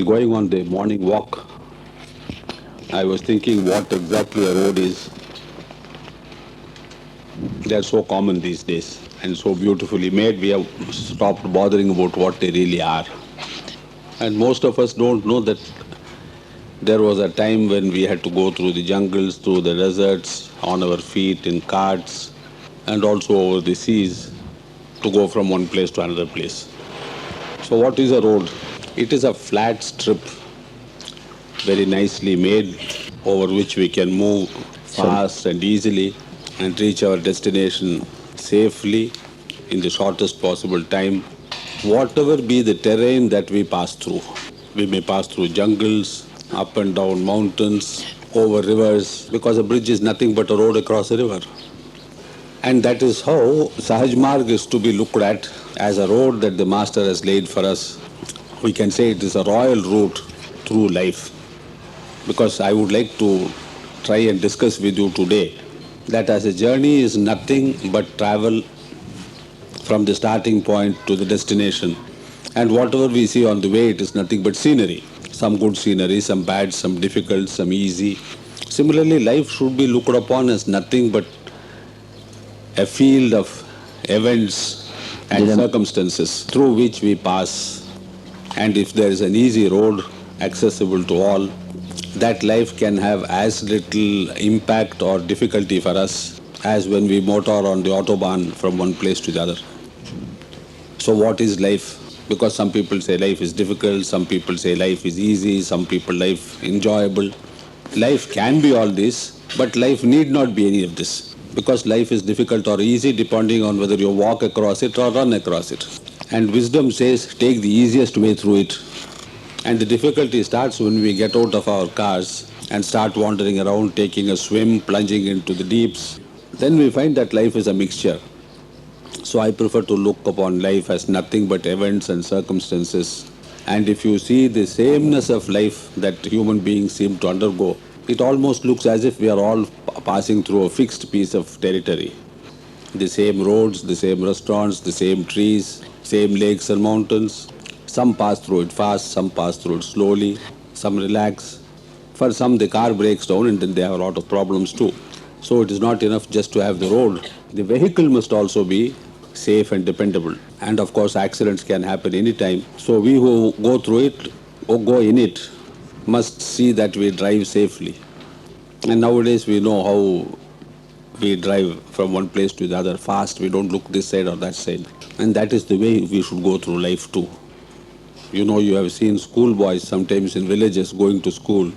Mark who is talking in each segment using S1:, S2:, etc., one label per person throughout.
S1: Going on the morning walk, I was thinking what exactly a road is. They are so common these days and so beautifully made, we have stopped bothering about what they really are. And most of us don't know that there was a time when we had to go through the jungles, through the deserts, on our feet, in carts, and also over the seas to go from one place to another place. So, what is a road? It is a flat strip, very nicely made, over which we can move fast and easily and reach our destination safely in the shortest possible time, whatever be the terrain that we pass through. We may pass through jungles, up and down mountains, over rivers, because a bridge is nothing but a road across a river. And that is how Sahaj Marg is to be looked at as a road that the Master has laid for us. We can say it is a royal route through life. Because I would like to try and discuss with you today that as a journey is nothing but travel from the starting point to the destination. And whatever we see on the way, it is nothing but scenery. Some good scenery, some bad, some difficult, some easy. Similarly, life should be looked upon as nothing but a field of events and circumstances through which we pass. And if there is an easy road accessible to all, that life can have as little impact or difficulty for us as when we motor on the autobahn from one place to the other. So what is life? Because some people say life is difficult, some people say life is easy, some people life enjoyable. Life can be all this, but life need not be any of this. Because life is difficult or easy depending on whether you walk across it or run across it. And wisdom says take the easiest way through it. And the difficulty starts when we get out of our cars and start wandering around, taking a swim, plunging into the deeps. Then we find that life is a mixture. So I prefer to look upon life as nothing but events and circumstances. And if you see the sameness of life that human beings seem to undergo, it almost looks as if we are all passing through a fixed piece of territory. The same roads, the same restaurants, the same trees, same lakes and mountains. Some pass through it fast, some pass through it slowly, some relax. For some, the car breaks down and then they have a lot of problems too. So it is not enough just to have the road. The vehicle must also be safe and dependable. And of course, accidents can happen anytime. So we who go through it or go in it must see that we drive safely. And nowadays we know how we drive from one place to the other fast. We don't look this side or that side. And that is the way we should go through life too. You know, you have seen schoolboys sometimes in villages going to school.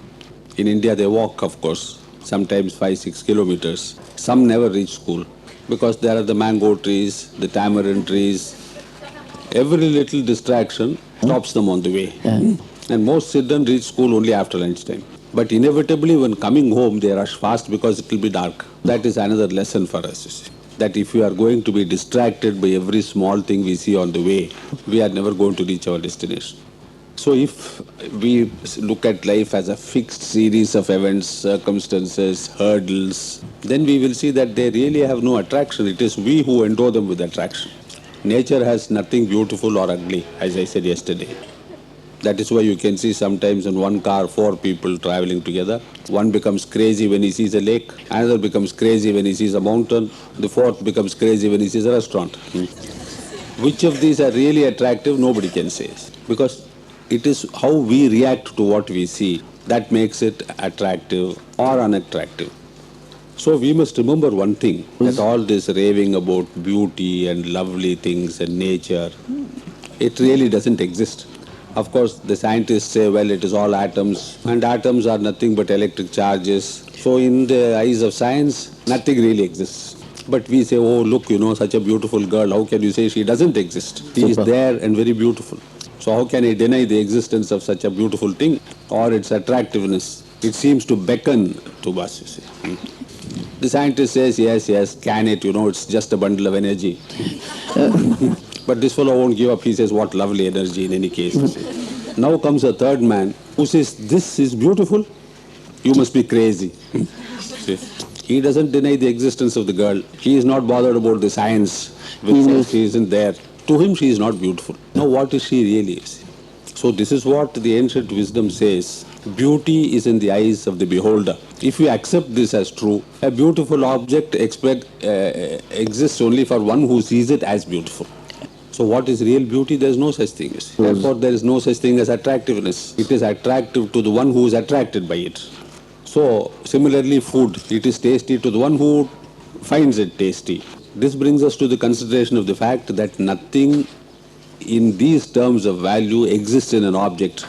S1: In India, they walk, of course, sometimes 5-6 kilometers. Some never reach school because there are the mango trees, the tamarind trees. Every little distraction stops them on the way. And most children reach school only after lunchtime. But inevitably, when coming home, they rush fast because it will be dark. That is another lesson for us, you see. That if we are going to be distracted by every small thing we see on the way, we are never going to reach our destination. So if we look at life as a fixed series of events, circumstances, hurdles, then we will see that they really have no attraction. It is we who endow them with attraction. Nature has nothing beautiful or ugly, as I said yesterday. That is why you can see sometimes in one car, 4 people traveling together. One becomes crazy when he sees a lake, another becomes crazy when he sees a mountain, the fourth becomes crazy when he sees a restaurant. Which of these are really attractive, nobody can say. Because it is how we react to what we see that makes it attractive or unattractive. So we must remember one thing, that all this raving about beauty and lovely things and nature, it really doesn't exist. Of course, the scientists say, well, it is all atoms, and atoms are nothing but electric charges. So in the eyes of science, nothing really exists. But we say, oh, look, you know, such a beautiful girl, how can you say she doesn't exist? She is there and very beautiful. So how can I deny the existence of such a beautiful thing or its attractiveness? It seems to beckon to us, you see. The scientist says, yes, can it, you know, it's just a bundle of energy. But this fellow won't give up. He says, what lovely energy in any case. Now comes a third man who says, this is beautiful. You must be crazy. He doesn't deny the existence of the girl. He is not bothered about the science which says she isn't there. To him, she is not beautiful. Now, what is she really? So this is what the ancient wisdom says. Beauty is in the eyes of the beholder. If you accept this as true, a beautiful object exists only for one who sees it as beautiful. So what is real beauty? There is no such thing. Therefore, there is no such thing as attractiveness. It is attractive to the one who is attracted by it. So similarly, food, it is tasty to the one who finds it tasty. This brings us to the consideration of the fact that nothing in these terms of value exists in an object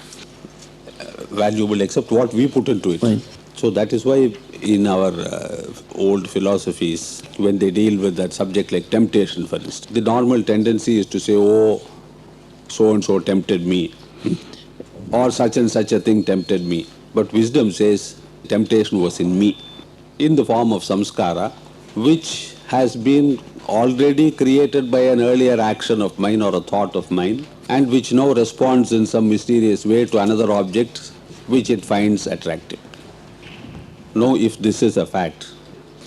S1: valuable except what we put into it. Right. So that is why in our old philosophies, when they deal with that subject like temptation, for instance, the normal tendency is to say, oh, so-and-so tempted me, or such and such a thing tempted me. But wisdom says, temptation was in me, in the form of samskara, which has been already created by an earlier action of mine or a thought of mine, and which now responds in some mysterious way to another object which it finds attractive. Now, if this is a fact,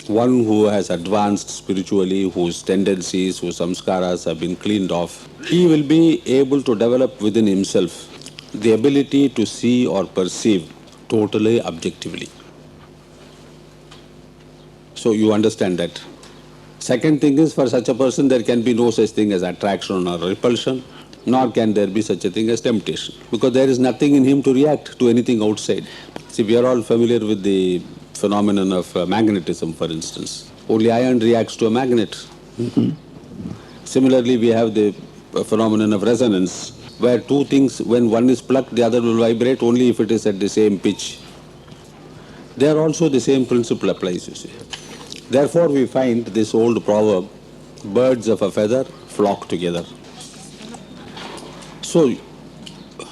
S1: one who has advanced spiritually, whose tendencies, whose samskaras have been cleaned off, he will be able to develop within himself the ability to see or perceive totally objectively. So you understand that. Second thing is, for such a person, there can be no such thing as attraction or repulsion, nor can there be such a thing as temptation, because there is nothing in him to react to anything outside. See, we are all familiar with the phenomenon of magnetism, for instance. Only iron reacts to a magnet. Mm-hmm. Similarly, we have the phenomenon of resonance, where two things, when one is plucked, the other will vibrate only if it is at the same pitch. There also the same principle applies, you see. Therefore, we find this old proverb, birds of a feather flock together. So,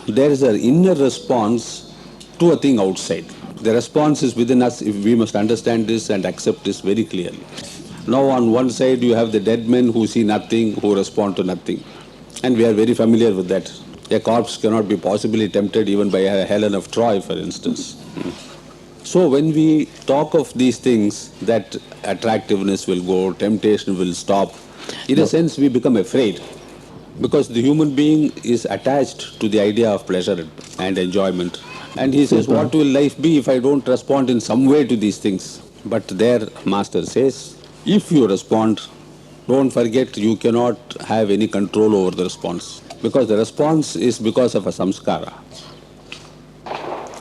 S1: there is an inner response to a thing outside. The response is within us. If we must understand this and accept this very clearly. Now, on one side, you have the dead men who see nothing, who respond to nothing. And we are very familiar with that. A corpse cannot be possibly tempted even by a Helen of Troy, for instance. So when we talk of these things, that attractiveness will go, temptation will stop, in a sense we become afraid, because the human being is attached to the idea of pleasure and enjoyment. And he says, what will life be if I don't respond in some way to these things? But their master says, if you respond, don't forget you cannot have any control over the response, because the response is because of a samskara.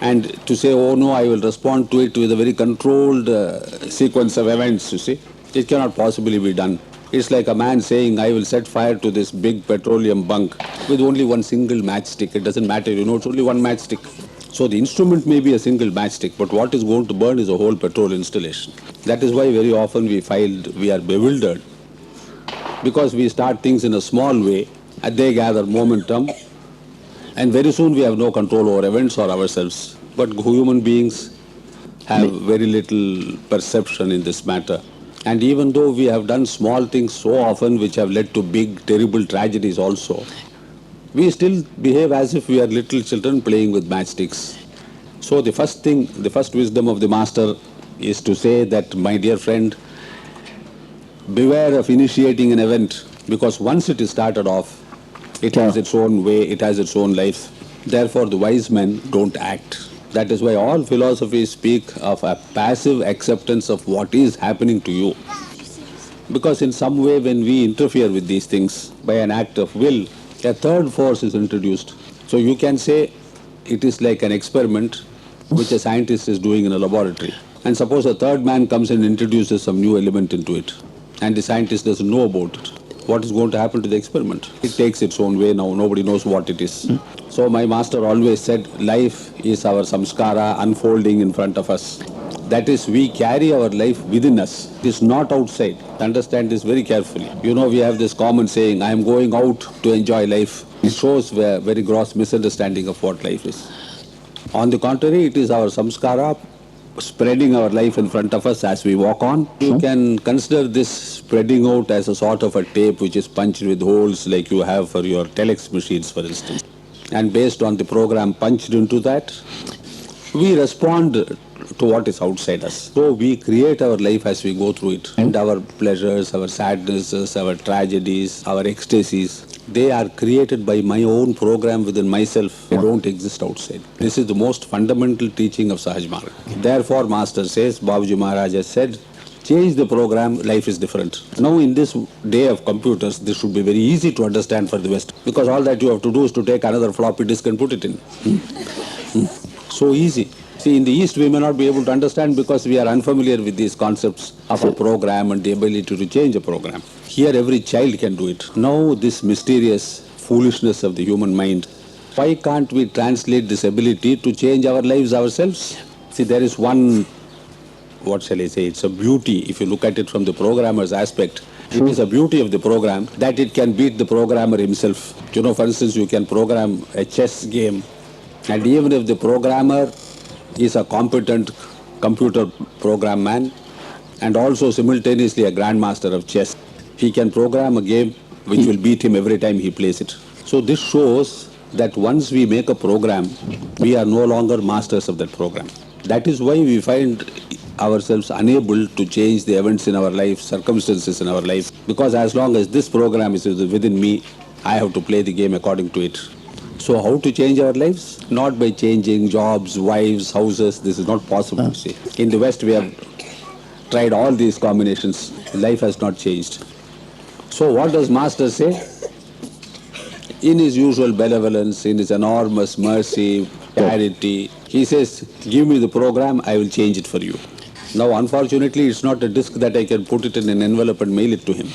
S1: And to say, oh no, I will respond to it with a very controlled sequence of events, you see, it cannot possibly be done. It's like a man saying, I will set fire to this big petroleum bunk with only one single matchstick. It doesn't matter, it's only one matchstick. So the instrument may be a single matchstick, but what is going to burn is a whole petrol installation. That is why very often we are bewildered, because we start things in a small way, and they gather momentum, and very soon we have no control over events or ourselves. But human beings have very little perception in this matter. And even though we have done small things so often which have led to big, terrible tragedies also, we still behave as if we are little children playing with matchsticks. So the first thing, the first wisdom of the master is to say that, my dear friend, beware of initiating an event, because once it is started off, it has its own way, it has its own life. Therefore, the wise men don't act. That is why all philosophies speak of a passive acceptance of what is happening to you. Because in some way, when we interfere with these things by an act of will, a third force is introduced. So you can say it is like an experiment which a scientist is doing in a laboratory. And suppose a third man comes and introduces some new element into it, and the scientist doesn't know about it. What is going to happen to the experiment? It takes its own way now. Nobody knows what it is. So my master always said, life is our samskara unfolding in front of us. That is, we carry our life within us. It is not outside. Understand this very carefully. We have this common saying, I am going out to enjoy life. It shows a very gross misunderstanding of what life is. On the contrary, it is our samskara spreading our life in front of us as we walk on. You can consider this spreading out as a sort of a tape which is punched with holes like you have for your telex machines, for instance. And based on the program punched into that, we respond to what is outside us. So we create our life as we go through it. And our pleasures, our sadnesses, our tragedies, our ecstasies, They are created by my own program within myself. They don't exist outside. This is the most fundamental teaching of Sahaj Marg. Therefore, Master says, Babuji Maharaj has said, change the program, life is different. Now in this day of computers, this should be very easy to understand for the West, because all that you have to do is to take another floppy disk and put it in. So easy. See, in the East we may not be able to understand because we are unfamiliar with these concepts of a program and the ability to change a program. Here every child can do it. Now this mysterious foolishness of the human mind, why can't we translate this ability to change our lives ourselves? See, there is one, what shall I say, it's a beauty if you look at it from the programmer's aspect. It is a beauty of the program that it can beat the programmer himself. You know, for instance, you can program a chess game, and even if the programmer is a competent computer program man and also simultaneously a grandmaster of chess, he can program a game which will beat him every time he plays it. So this shows that once we make a program, we are no longer masters of that program. That is why we find ourselves unable to change the events in our life, circumstances in our life, because as long as this program is within me, I have to play the game according to it. So how to change our lives? Not by changing jobs, wives, houses. This is not possible. See, in the West we have tried all these combinations. Life has not changed. So what does Master say? In his usual benevolence, in his enormous mercy, charity, he says, give me the program, I will change it for you. Now unfortunately it's not a disk that I can put it in an envelope and mail it to him.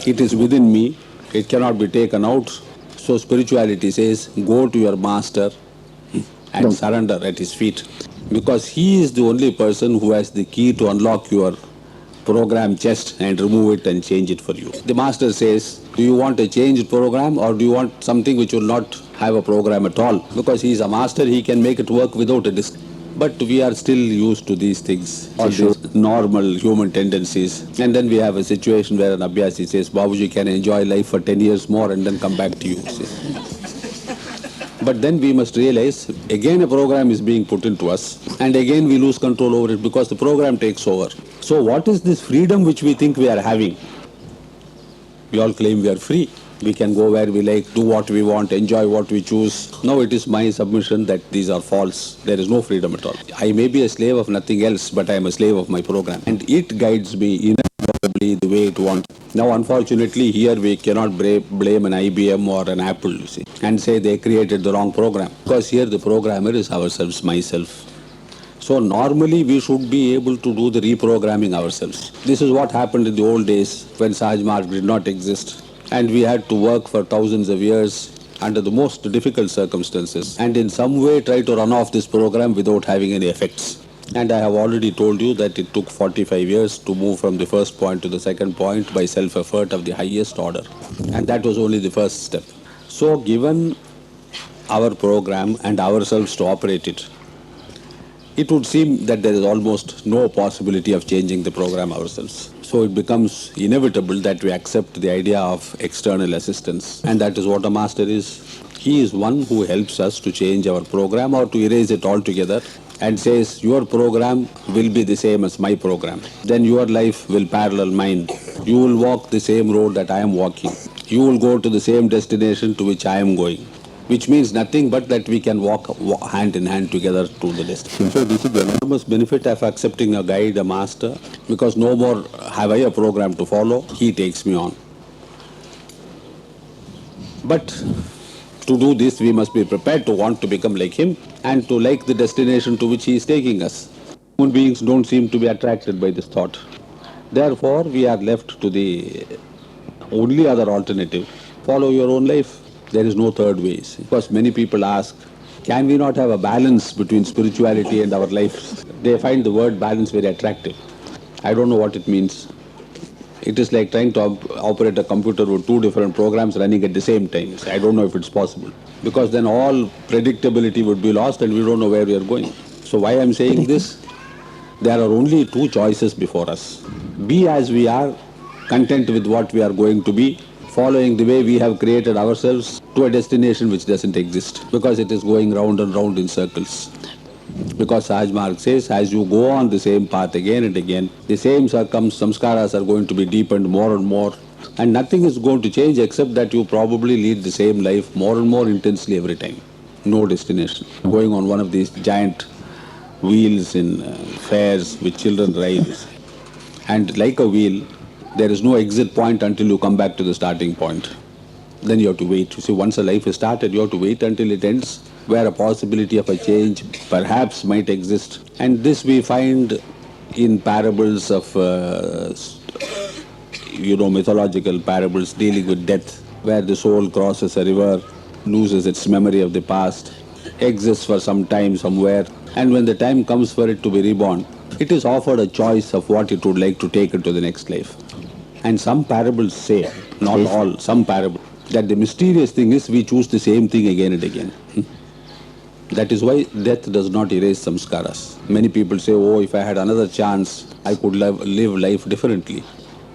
S1: It is within me. It cannot be taken out. So spirituality says, go to your master and surrender at his feet, because he is the only person who has the key to unlock your program chest and remove it and change it for you. The master says, do you want a changed program or do you want something which will not have a program at all? Because he is a master, he can make it work without a disk. But we are still used to these things, all these normal human tendencies. And then we have a situation where an Abhyasi says, Babuji can enjoy life for 10 years more and then come back to you. But then we must realize, again a program is being put into us, and again we lose control over it because the program takes over. So what is this freedom which we think we are having? We all claim we are free. We can go where we like, do what we want, enjoy what we choose. Now it is my submission that these are false. There is no freedom at all. I may be a slave of nothing else, but I am a slave of my program. And it guides me inevitably the way it wants. Now unfortunately here we cannot blame an IBM or an Apple, you see, and say they created the wrong program. Because here the programmer is ourselves, myself. So normally we should be able to do the reprogramming ourselves. This is what happened in the old days when Sahaj Marg did not exist. And we had to work for thousands of years under the most difficult circumstances and in some way try to run off this program without having any effects. And I have already told you that it took 45 years to move from the first point to the second point by self-effort of the highest order. And that was only the first step. So given our program and ourselves to operate it, it would seem that there is almost no possibility of changing the program ourselves. So it becomes inevitable that we accept the idea of external assistance. And that is what a master is. He is one who helps us to change our program or to erase it altogether and says, your program will be the same as my program. Then your life will parallel mine. You will walk the same road that I am walking. You will go to the same destination to which I am going. Which means nothing but that we can walk hand in hand together to the destination. So this is the enormous benefit of accepting a guide, a master, because no more have I a program to follow, he takes me on. But to do this, we must be prepared to want to become like him and to like the destination to which he is taking us. Human beings don't seem to be attracted by this thought. Therefore, we are left to the only other alternative, follow your own life. There is no third way. Because many people ask, can we not have a balance between spirituality and our life? They find the word balance very attractive. I don't know what it means. It is like trying to operate a computer with two different programs running at the same time. I don't know if it's possible. Because then all predictability would be lost and we don't know where we are going. So why I'm saying this? There are only two choices before us. Be as we are, content with what we are going to be, following the way we have created ourselves to a destination which doesn't exist, because it is going round and round in circles. Because Sahaj Marg says, as you go on the same path again and again, the same samskaras are going to be deepened more and more, And nothing is going to change except that you probably lead the same life more and more intensely every time. No destination. Going on one of these giant wheels in fairs which children ride. And like a wheel, there is no exit point until you come back to the starting point. Then you have to wait. You see, once a life is started, you have to wait until it ends, where a possibility of a change perhaps might exist. And this we find in parables of, mythological parables dealing with death, where the soul crosses a river, loses its memory of the past, exists for some time somewhere, and when the time comes for it to be reborn, it is offered a choice of what it would like to take into the next life. And some parables say, not all, some parables, that the mysterious thing is we choose the same thing again and again. That is why death does not erase samskaras. Many people say, oh, if I had another chance, I could live life differently.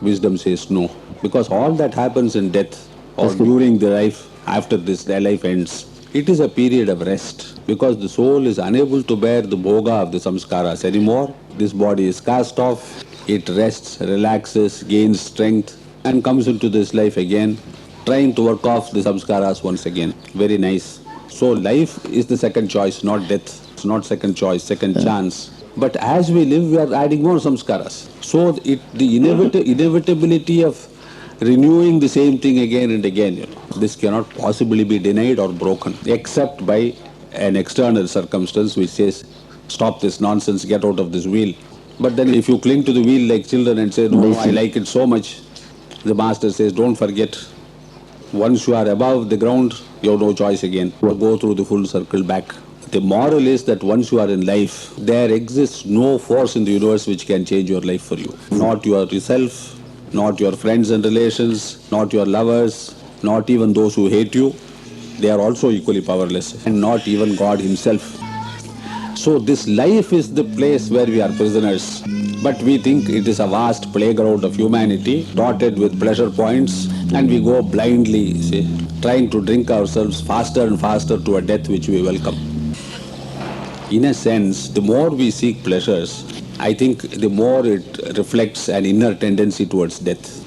S1: Wisdom says no. Because all that happens in death or during the life, after this, their life ends, it is a period of rest. Because the soul is unable to bear the bhoga of the samskaras anymore. This body is cast off. It rests, relaxes, gains strength, and comes into this life again, trying to work off the samskaras once again. Very nice. So life is the second choice, not death. It's not second choice, second chance. But as we live, we are adding more samskaras. So the inevitability of renewing the same thing again and again, this cannot possibly be denied or broken, except by an external circumstance which says, stop this nonsense, get out of this wheel. But then if you cling to the wheel like children and say, no, I like it so much, the master says, don't forget, once you are above the ground, you have no choice again. You go through the full circle back. The moral is that once you are in life, there exists no force in the universe which can change your life for you. Not yourself, not your friends and relations, not your lovers, not even those who hate you. They are also equally powerless, and not even God himself. So this life is the place where we are prisoners. But we think it is a vast playground of humanity, dotted with pleasure points, and we go blindly, trying to drink ourselves faster and faster to a death which we welcome. In a sense, the more we seek pleasures, I think the more it reflects an inner tendency towards death.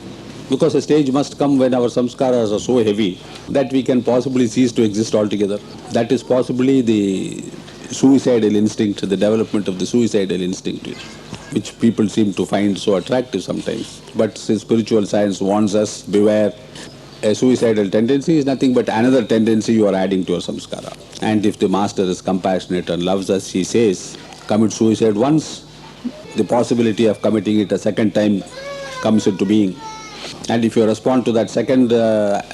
S1: Because a stage must come when our samskaras are so heavy that we can possibly cease to exist altogether. That is possibly the suicidal instinct, the development of the suicidal instinct, which people seem to find so attractive sometimes. But spiritual science warns us, beware, a suicidal tendency is nothing but another tendency you are adding to your samskara. And if the master is compassionate and loves us, he says, commit suicide once, the possibility of committing it a second time comes into being. And if you respond to that second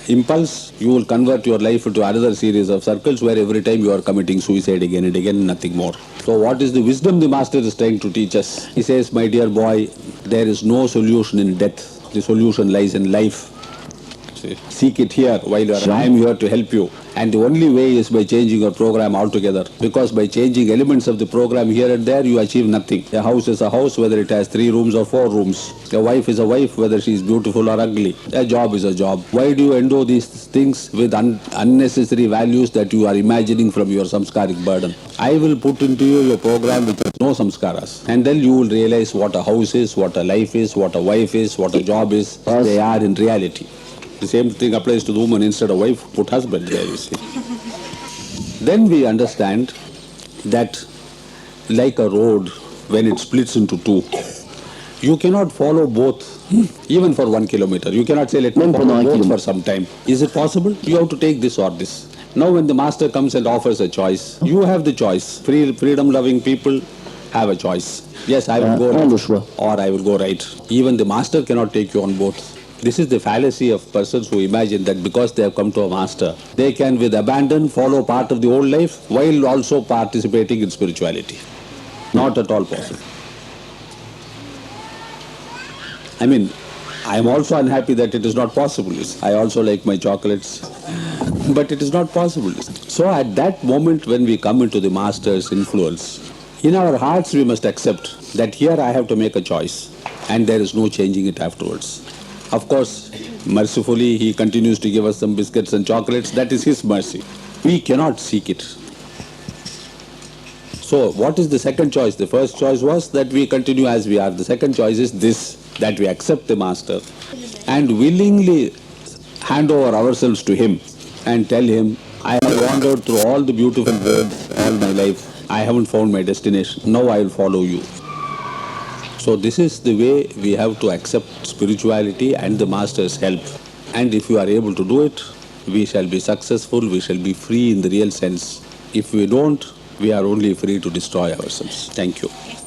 S1: impulse, you will convert your life into another series of circles where every time you are committing suicide again and again, nothing more. So what is the wisdom the master is trying to teach us? He says, my dear boy, there is no solution in death. The solution lies in life. Seek it here while you are. I am here to help you. And the only way is by changing your program altogether. Because by changing elements of the program here and there, you achieve nothing. A house is a house, whether it has 3 rooms or 4 rooms. A wife is a wife, whether she is beautiful or ugly. A job is a job. Why do you endow these things with unnecessary values that you are imagining from your samskaric burden? I will put into you your program which has no samskaras. And then you will realize what a house is, what a life is, what a wife is, what a job is. They are in reality. The same thing applies to the woman. Instead of wife, put husband there, you see. Then we understand that like a road, when it splits into two, you cannot follow both, even for 1 kilometer. You cannot say, let me follow both for some time. Is it possible? You have to take this or this. Now when the master comes and offers a choice, you have the choice. Freedom-loving people have a choice. Yes, I will go left or I will go right. Even the master cannot take you on both. This is the fallacy of persons who imagine that because they have come to a master, they can with abandon follow part of the old life while also participating in spirituality. Not at all possible. I mean, I am also unhappy that it is not possible. I also like my chocolates, but it is not possible. So at that moment when we come into the master's influence, in our hearts we must accept that here I have to make a choice and there is no changing it afterwards. Of course, mercifully, he continues to give us some biscuits and chocolates. That is his mercy. We cannot seek it. So, what is the second choice? The first choice was that we continue as we are. The second choice is this. that we accept the Master and willingly hand over ourselves to him and tell him, I have wandered through all the beautiful worlds all my life. I haven't found my destination. Now I will follow you. So this is the way we have to accept spirituality and the Master's help. And if we are able to do it, we shall be successful, we shall be free in the real sense. If we don't, we are only free to destroy ourselves. Thank you.